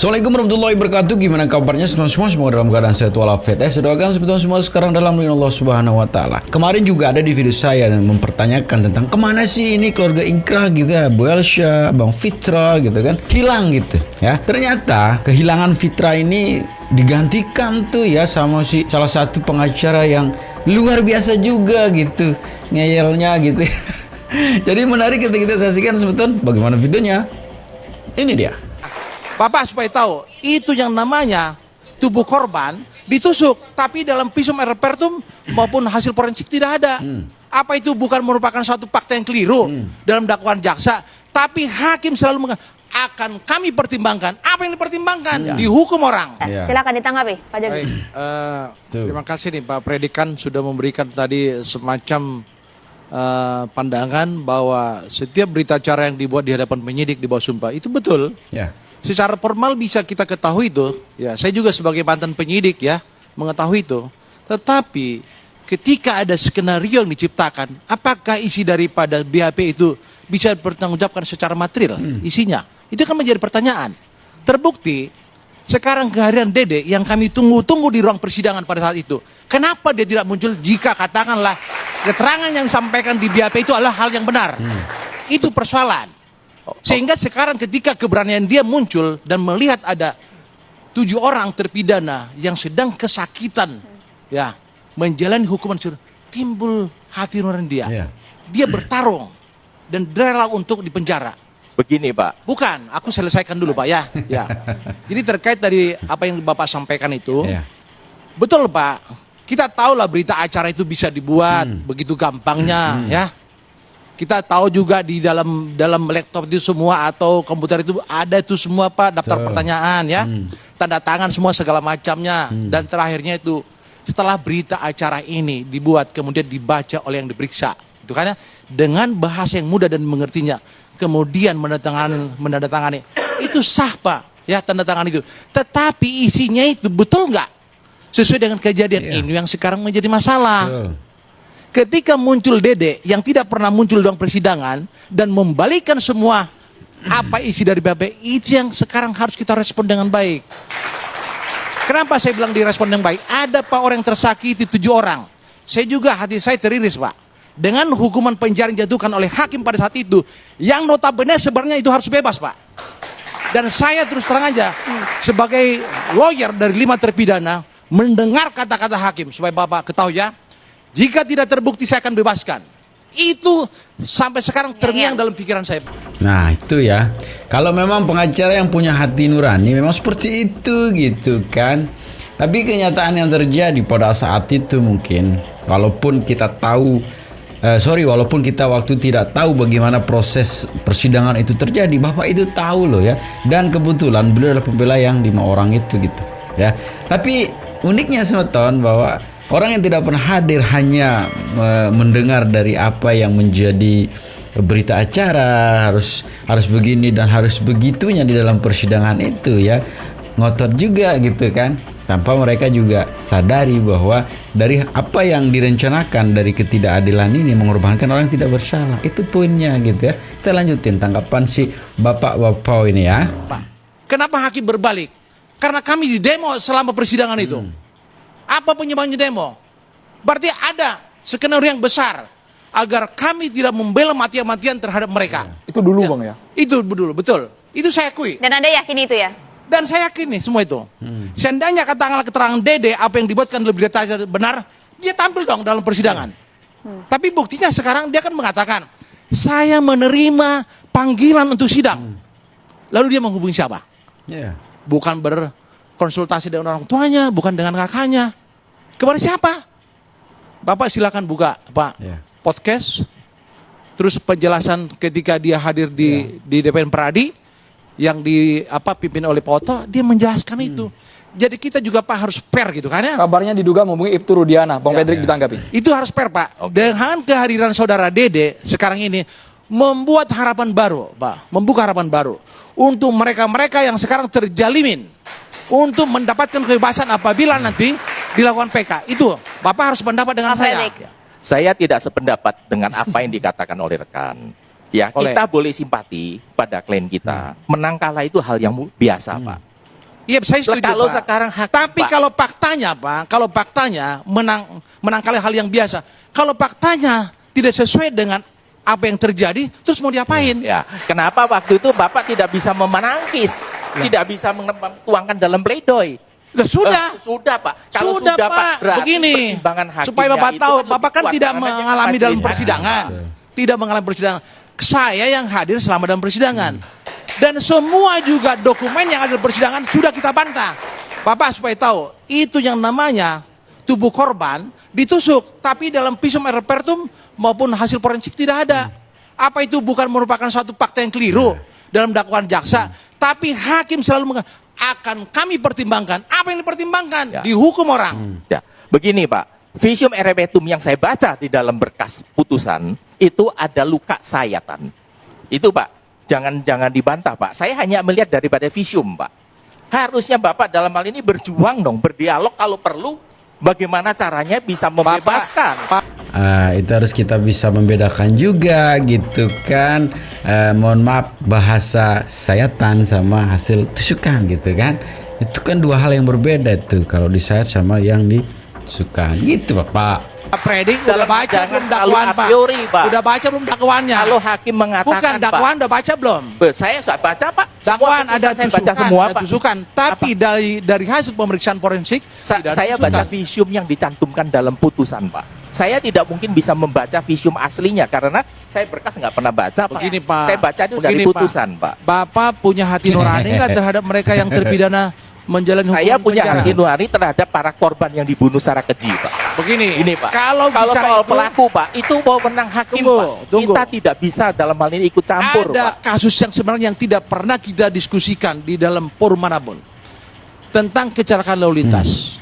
Assalamualaikum warahmatullahi wabarakatuh. Gimana kabarnya semua? Semoga dalam keadaan sehat walafiat. Saya doakan sebetulnya semua sekarang dalam lindungan Allah Subhanahu wa taala. Kemarin juga ada di video saya yang mempertanyakan tentang kemana sih ini keluarga Inkrah gitu ya, Bu Elsha, Bang Fitra gitu kan. Hilang gitu ya. Ternyata kehilangan Fitra ini digantikan tuh ya sama salah satu pengacara yang luar biasa juga gitu. Ngeyelnya gitu. Jadi menarik kita saksikan sebetulnya bagaimana videonya. Ini dia. Bapak supaya tahu, itu yang namanya tubuh korban ditusuk, tapi dalam visum et repertum maupun hasil forensik tidak ada. Apa itu bukan merupakan suatu fakta yang keliru dalam dakwaan jaksa, tapi hakim selalu mengatakan akan kami pertimbangkan. Apa yang dipertimbangkan? Dihukum orang. Silakan ditanggapi, Pak Jogi. Terima kasih nih Pak Predikan sudah memberikan tadi semacam pandangan bahwa setiap berita acara yang dibuat di hadapan penyidik di bawah sumpah itu betul. Ya. Secara formal bisa kita ketahui itu, ya saya juga sebagai mantan penyidik ya mengetahui itu. Tetapi ketika ada skenario yang diciptakan, apakah isi daripada BAP itu bisa dipertanggungjawabkan secara material isinya? Itu kan menjadi pertanyaan. Terbukti sekarang kehadiran Dede yang kami tunggu-tunggu di ruang persidangan pada saat itu, kenapa dia tidak muncul jika katakanlah keterangan yang disampaikan di BAP itu adalah hal yang benar? Itu persoalan. Sehingga sekarang ketika keberanian dia muncul dan melihat ada 7 orang terpidana yang sedang kesakitan ya menjalani hukuman, timbul hati nurani dia. Dia bertarung dan rela untuk dipenjara. Begini Pak. Bukan, aku selesaikan dulu Pak ya. Jadi terkait dari apa yang Bapak sampaikan itu, betul Pak. Kita tahulah berita acara itu bisa dibuat begitu gampangnya ya. Kita tahu juga di dalam laptop itu semua atau komputer itu ada itu semua Pak, daftar pertanyaan ya, tanda tangan semua segala macamnya. Dan terakhirnya itu setelah berita acara ini dibuat kemudian dibaca oleh yang diperiksa, itu kan ya, dengan bahasa yang mudah dan mengertinya, kemudian menandatangani itu sah Pak ya, tanda tangan itu. Tetapi isinya itu betul nggak sesuai dengan kejadian ini yang sekarang menjadi masalah. Ketika muncul Dede yang tidak pernah muncul dalam persidangan dan membalikan semua apa isi dari BAP, itu yang sekarang harus kita respon dengan baik. Kenapa saya bilang direspon dengan baik? Ada Pak orang yang tersakiti 7 orang. Saya juga hati saya teriris Pak. Dengan hukuman penjara yang dijatuhkan oleh hakim pada saat itu, yang notabene sebenarnya itu harus bebas Pak. Dan saya terus terang aja sebagai lawyer dari 5 terpidana mendengar kata-kata hakim supaya Bapak ketahui ya. Jika tidak terbukti saya akan bebaskan. Itu sampai sekarang terngiang dalam pikiran saya. Nah itu ya, kalau memang pengacara yang punya hati nurani memang seperti itu gitu kan. Tapi kenyataan yang terjadi pada saat itu mungkin, walaupun kita tahu, walaupun kita waktu tidak tahu bagaimana proses persidangan itu terjadi, Bapak itu tahu loh ya. Dan kebetulan beliau adalah pembela yang 5 orang itu gitu ya. Tapi uniknya semeton bahwa orang yang tidak pernah hadir hanya mendengar dari apa yang menjadi berita acara, harus begini dan harus begitunya di dalam persidangan itu ya, ngotot juga gitu kan, tanpa mereka juga sadari bahwa dari apa yang direncanakan dari ketidakadilan ini mengorbankan orang yang tidak bersalah. Itu poinnya gitu ya. Kita lanjutin tanggapan si Bapak ini ya. Pak, kenapa hakim berbalik? Karena kami di demo selama persidangan itu. Apa penyebabnya demo? Berarti ada skenario yang besar agar kami tidak membela mati-matian terhadap mereka. Itu dulu Bang ya? Itu dulu, betul. Itu saya akui. Dan Anda yakin itu ya? Dan saya yakin nih semua itu. Seandainya katakanlah keterangan Dede apa yang dibuatkan lebih detail benar, dia tampil dong dalam persidangan. Tapi buktinya sekarang dia kan mengatakan, saya menerima panggilan untuk sidang. Lalu dia menghubungi siapa? Bukan konsultasi dengan orang tuanya, bukan dengan kakaknya. Kepada siapa? Bapak silakan buka Pak podcast. Terus penjelasan ketika dia hadir di DPN Peradi yang pimpin oleh Pak Oto, dia menjelaskan itu. Jadi kita juga Pak harus fair gitu kan ya. Kabarnya diduga menghubungi Ibtu Rudiana. Bang Pedrik ditanggapi. Itu harus fair Pak. Dengan kehadiran saudara Dede sekarang ini membuat harapan baru Pak, membuka harapan baru untuk mereka-mereka yang sekarang terjalimin untuk mendapatkan kebebasan apabila nanti dilakukan PK. Itu Bapak harus pendapat dengan saya. Saya tidak sependapat dengan apa yang dikatakan oleh rekan. Ya, kita boleh simpati pada klien kita. Menang kalah itu hal yang biasa, Pak. Iya, saya setuju, Kalau Pak. sekarang hakim, Tapi Pak. kalau faktanya, Pak, kalau faktanya menangkali hal yang biasa. Kalau faktanya tidak sesuai dengan apa yang terjadi, terus mau diapain? Ya, kenapa waktu itu Bapak tidak bisa memenangkis, tidak bisa tuangkan dalam pledoi? Sudah. Sudah, Pak. Kalau Sudah, Pak. berarti Begini, pertimbangan hakimnya supaya Bapak itu tahu, lebih Bapak kan kuat tidak karena dia mengalami majelis dalam hakim. persidangan. Tidak mengalami persidangan. Saya yang hadir selama dalam persidangan. Dan semua juga dokumen yang ada di persidangan sudah kita bantah. Bapak supaya tahu, itu yang namanya tubuh korban ditusuk, tapi dalam visum et repertum maupun hasil forensik tidak ada. Apa itu bukan merupakan suatu fakta yang keliru dalam dakwaan jaksa, tapi hakim selalu mengatakan akan kami pertimbangkan. Apa yang dipertimbangkan? Ya. Dihukum orang. Ya, begini Pak, visum et repertum yang saya baca di dalam berkas putusan itu ada luka sayatan. Itu Pak. Jangan dibantah Pak. Saya hanya melihat daripada visum Pak. Harusnya Bapak dalam hal ini berjuang dong, berdialog kalau perlu. Bagaimana caranya bisa membebaskan. Itu harus kita bisa membedakan juga gitu kan. Mohon maaf, bahasa sayatan sama hasil tusukan gitu kan. Itu kan dua hal yang berbeda tuh. Kalau disayat sama yang ditusukan gitu Bapak. Predik udah Dalam baca jangan belum dakwaan terlalu Pak? a priori, Pak. Udah baca belum dakwaannya? Kalau hakim mengatakan Bukan dakwaan Pak, udah baca belum? Saya sudah baca Pak. Dakwaan Semua ada saya tusukan, baca semua ada Pak. tusukan. Tapi dari hasil pemeriksaan forensik tidak ada Saya tusukan. baca visum yang dicantumkan dalam putusan Pak. Saya tidak mungkin bisa membaca visum aslinya karena saya berkas nggak pernah baca Pak. Begini Pak. Saya baca itu dari Begini, putusan Pak. Bapak punya hati nurani nggak terhadap mereka yang terpidana menjalani hukuman Saya punya penjara? hati nurani terhadap para korban yang dibunuh secara keji Pak. Begini, Ini Pak. Kalau bicara soal itu, pelaku Pak, itu wewenang hakim Tunggu, Pak. tunggu. Kita tidak bisa dalam hal ini ikut campur ada Pak. kasus yang sebenarnya yang tidak pernah kita diskusikan di dalam forum manapun tentang kecelakaan lalu lintas.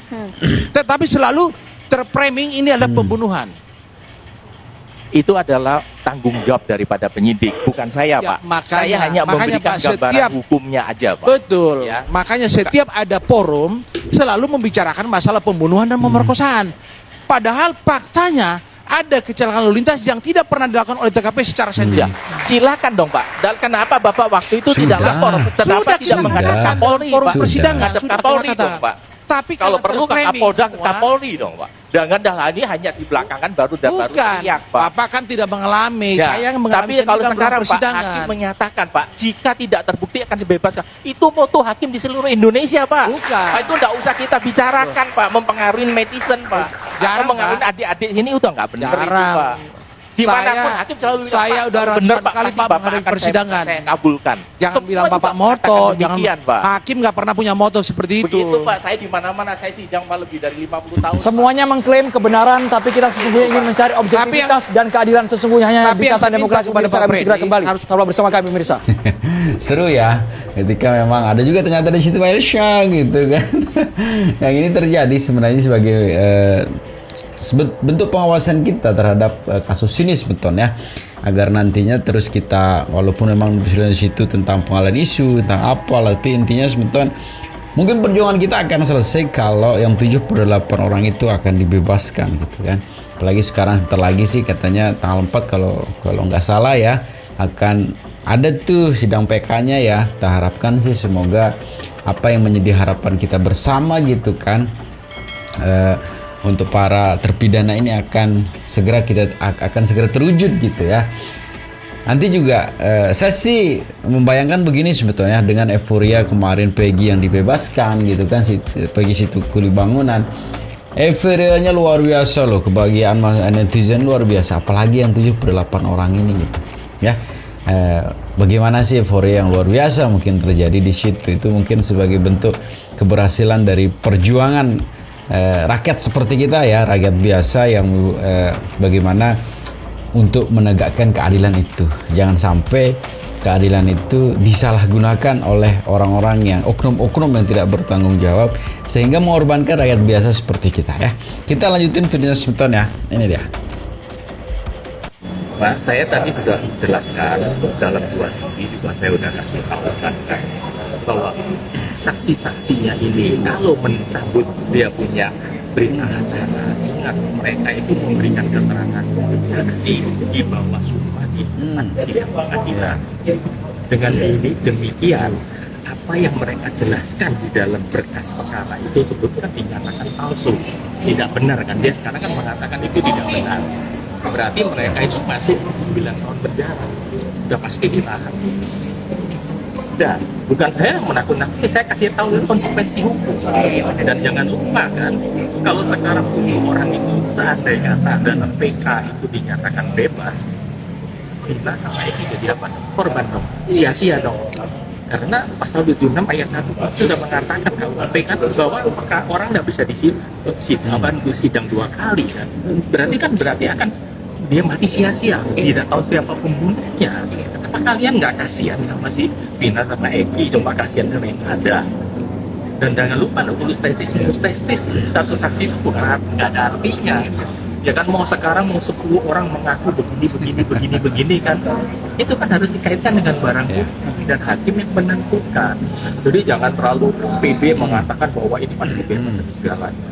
Tetapi selalu terframing ini adalah pembunuhan. Itu adalah tanggung jawab daripada penyidik, bukan saya Ya, Pak. makanya- Saya hanya makanya, memberikan Pak, gambaran setiap- hukumnya aja Pak. Betul. Ya. Makanya setiap ada forum selalu membicarakan masalah pembunuhan dan pemerkosaan. Padahal faktanya ada kecelakaan lalu lintas yang tidak pernah dilakukan oleh TKP secara Ya, saintifik. silakan dong Pak. Dan kenapa Bapak waktu itu Sudah. tidak lapor? Kenapa Sudah tidak kita menghadap katakan Kapolri dalam forum Pak? persidangan. Menghadap Sudah Kapolri kita dong katakan. Pak. Tapi Kalau perlu ke terframing Kapolda, ke semua, Kapolri dong Pak. Jangan dah ini hanya di belakangan baru Bukan, teriak Pak. Bapak kan tidak mengalami. Ya, Saya yang mengalami tapi sendiri kalau dalam sekarang Pak, persidangan. hakim menyatakan Pak, jika tidak terbukti akan dibebaskan. Itu moto hakim di seluruh Indonesia Pak. Bukan. Pak, itu enggak usah kita bicarakan Pak, mempengaruhi netizen Pak. Jarang, Atau mengaruhi Pak. adik-adik sini udah enggak benar itu Jarang. Pak. Dimanapun Saya- hakim selalu bilang, saya Pak, udah kalau ratusan benar Pak, kali, pasti Pak, Bapak menghadapi akan persidangan. saya kabulkan. Jangan Semua bilang juga Bapak mengatakan moto, jangan demikian, Pak. hakim nggak pernah punya moto seperti itu. Begitu Pak, saya di mana-mana saya sidang Pak lebih dari 50 tahun. Pak. Semuanya mengklaim kebenaran, tapi kita sesungguhnya ingin mencari objektivitas dan keadilan sesungguhnya hanya tapi di yang tata saya minta demokrasi. kepada Pemirsa, Pak kami segera Freddy, kembali. harus- Tetaplah bersama kami, pemirsa. Seru ya, ketika memang ada juga ternyata di situ Pak Elsha gitu kan. Yang ini terjadi sebenarnya sebagai bentuk pengawasan kita terhadap kasus ini sebetulnya, agar nantinya terus kita, walaupun memang di situ tentang pengalihan isu tentang apa, tapi intinya sebetulnya mungkin perjuangan kita akan selesai kalau yang 78 orang itu akan dibebaskan gitu kan. Apalagi sekarang sebentar lagi sih katanya tanggal 4 kalau nggak salah ya, akan ada tuh sidang PK-nya ya. Kita harapkan sih semoga apa yang menjadi harapan kita bersama gitu kan, untuk para terpidana ini akan segera terwujud gitu ya. Nanti juga saya sih membayangkan begini sebetulnya, dengan euforia kemarin Peggy yang dibebaskan gitu kan, Peggy situ kuli bangunan, euforianya luar biasa loh, kebahagiaan netizen luar biasa, apalagi yang 78 orang ini gitu ya. Bagaimana sih euforia yang luar biasa mungkin terjadi di situ, itu mungkin sebagai bentuk keberhasilan dari perjuangan rakyat seperti kita ya, rakyat biasa yang bagaimana untuk menegakkan keadilan itu. Jangan sampai keadilan itu disalahgunakan oleh orang-orang yang oknum-oknum yang tidak bertanggung jawab sehingga mengorbankan rakyat biasa seperti kita ya. Kita lanjutin videonya sebentar ya. Ini dia. Pak, saya tadi sudah jelaskan dalam dua sisi juga, saya sudah kasih tahu kan bahwa saksi-saksinya ini kalau mencabut dia punya berita acara, ingat mereka itu memberikan keterangan saksi di bawah sumpah di depan sidang pengadilan. Dengan demikian apa yang mereka jelaskan di dalam berkas perkara itu sebetulnya dinyatakan palsu, tidak benar kan. Dia sekarang kan mengatakan itu tidak benar. Berarti mereka itu masuk 9 tahun penjara, udah pasti ditahan. Dan bukan saya yang menakut-nakuti, saya kasih tahu konsekuensi hukum. Dan jangan lupa kan, kalau sekarang 7 orang itu seandainya kata dalam PK itu dinyatakan bebas, Vina sama Eki jadi apa? Korban dong, sia-sia dong. Karena pasal 76 ayat 1 sudah mengatakan KUHP kan bahwa orang tidak bisa sidang 2 kali kan. Berarti akan dia mati sia-sia, tidak tahu siapa pembunuhnya. Apa kalian nggak kasihan sama si Vina sama Eki, cuma kasihan sama yang ada? Dan jangan lupa mustastis satu saksi itu bukan nggak ada artinya. Ya kan, mau sekarang mau 10 orang mengaku begini kan, itu kan harus dikaitkan dengan barang bukti dan hakim yang menentukan. Jadi jangan terlalu pede mengatakan bahwa ini pasti bebas dan segalanya.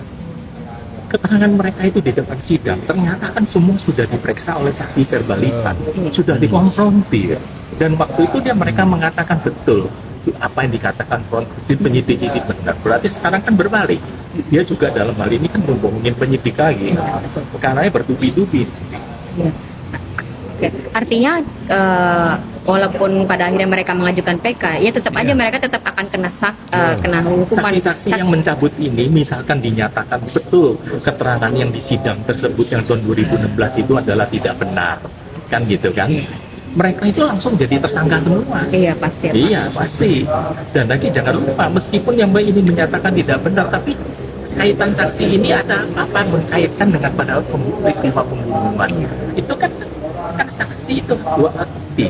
Keterangan mereka itu di depan sidang ternyata kan semua sudah diperiksa oleh saksi verbalisan, sudah dikonfrontir, dan waktu itu mereka mengatakan betul apa yang dikatakan penyidik ini benar. Berarti sekarang kan berbalik, dia juga dalam hal ini kan membohongin penyidik lagi karena bertubi-tubi. Oke. Artinya walaupun pada akhirnya mereka mengajukan PK, ya tetap aja mereka tetap akan kena kena hukuman. Saksi-saksi yang mencabut ini misalkan dinyatakan betul keterangan yang di sidang tersebut yang tahun 2016 itu adalah tidak benar, kan gitu kan? Mereka itu langsung jadi tersangka semua. Iya pasti. Iya pasti. Dan lagi jangan lupa, meskipun yang ini menyatakan tidak benar, tapi kaitan saksi ini ada apa mengkaitkan dengan pada peristiwa pembunuhan. Itu kan saksi itu dua alat bukti.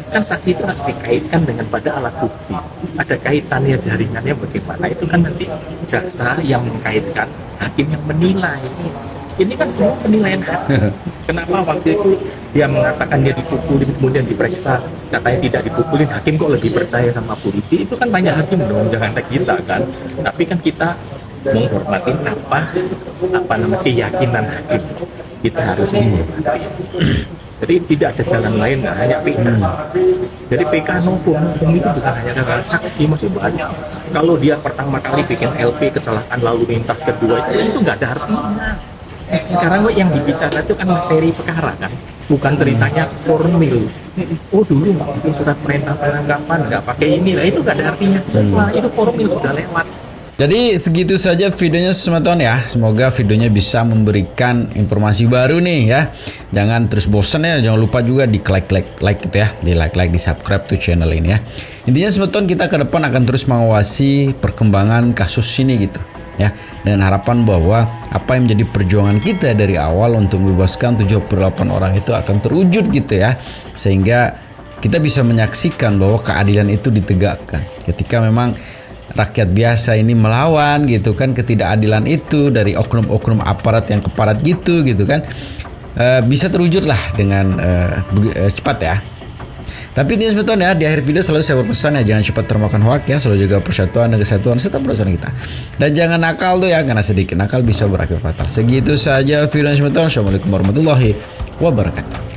Kan saksi itu harus dikaitkan dengan pada alat bukti. Ada kaitannya, jaringannya bagaimana, itu kan nanti jaksa yang mengkaitkan, hakim yang menilai. Ini kan semua penilaian hakim. Kenapa waktu itu dia mengatakan dia dipukulin kemudian diperiksa katanya tidak dipukulin, hakim kok lebih percaya sama polisi? Itu kan banyak hakim dong, jangan kayak kita kan. Tapi kan kita menghormati apa nama keyakinan hakim. Kita harus menghormati. Jadi tidak ada jalan lain, nggak hanya PK. Jadi PK hukum itu bukan hanya karena saksi, masih banyak. Kalau dia pertama kali bikin LP kecelakaan lalu lintas kedua itu nggak ada artinya. Sekarang yang dibicara itu kan materi perkara kan, bukan ceritanya formil. Oh dulu nggak bikin surat perintah penangkapan, nggak pakai ini, lah itu nggak ada artinya semua. Itu formil udah lewat. Jadi segitu saja videonya teman-teman ya. Semoga videonya bisa memberikan informasi baru nih ya. Jangan terus bosan ya. Jangan lupa juga di like gitu ya. Di like, di subscribe tuh channel ini ya. Intinya teman-teman, kita ke depan akan terus mengawasi perkembangan kasus ini gitu ya. Dan harapan bahwa apa yang menjadi perjuangan kita dari awal untuk membebaskan 78 orang itu akan terwujud gitu ya. Sehingga kita bisa menyaksikan bahwa keadilan itu ditegakkan. Ketika memang rakyat biasa ini melawan gitu kan ketidakadilan itu dari oknum-oknum aparat yang keparat gitu kan, bisa terwujud lah dengan cepat ya. Tapi ini sebetulnya di akhir video selalu saya berpesan ya, jangan cepat termakan hoak ya, selalu jaga persatuan dan kesatuan serta persatuan kita. Dan jangan nakal tuh ya, karena sedikit nakal bisa berakhir fatal. Segitu saja video sebetulnya. Assalamualaikum warahmatullahi wabarakatuh.